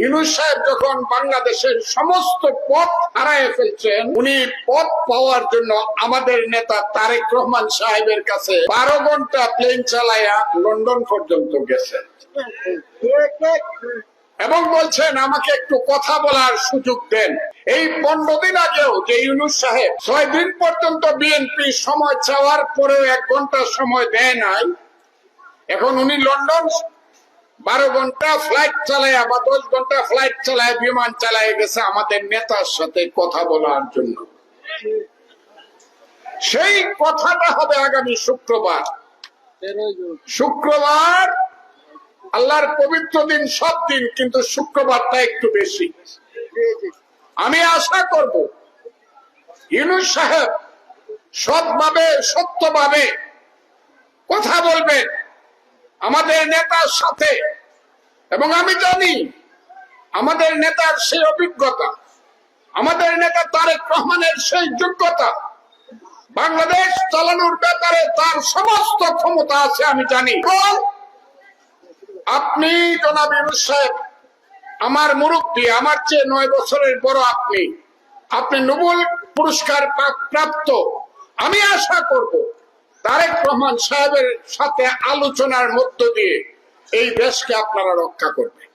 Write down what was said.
ইউনূস সাহেব যখন বাংলাদেশের সমস্ত পথ হারায় ফেলছেন, উনি পথ পাওয়ার জন্য আমাদের নেতা তারেক রহমান সাহেবের কাছে 12 ঘন্টা প্লেন চালায়া লন্ডন পর্যন্ত গেছেন এবং বলছেন আমাকে একটু কথা বলার সুযোগ দেন। এই 15 দিন আগেও যে ইউনূস সাহেব 6 দিন পর্যন্ত বিএনপি সময় চাওয়ার পরেও 1 ঘন্টা সময় দেয় নাই, এখন উনি লন্ডন 12 ঘন্টা ফ্লাইট চালায় বা 10 ঘন্টা ফ্লাইট চালায়, বিমান চালায় গেছে আমাদের নেতার সাথে কথা বলার জন্য। সেই কথাটা হবে আগামী শুক্রবার। শুক্রবার আল্লাহর পবিত্র দিন, সব দিন, কিন্তু শুক্রবারটা একটু বেশি। আমি আশা করব ইউনূস সাহেব সৎভাবে সত্যভাবে কথা বলবেন আমাদের নেতার সাথে, এবং আমি জানি আমাদের নেতার সেই অভিজ্ঞতা, আমাদের নেতা তারেক রহমানের সেই যোগ্যতা, বাংলাদেশ চালানোর ব্যাপারে তার সমস্ত ক্ষমতা আছে আমি জানি। আপনি জনাব ইউনূস সাহেব আমার মুরব্বী, আমার চেয়ে 9 বছরের বড়, আপনি নোবেল পুরস্কার প্রাপ্ত। আমি আশা করব তারেক রহমান সাহেবের সাথে আলোচনার মধ্য দিয়ে এই দেশকে আপনারা রক্ষা করবেন।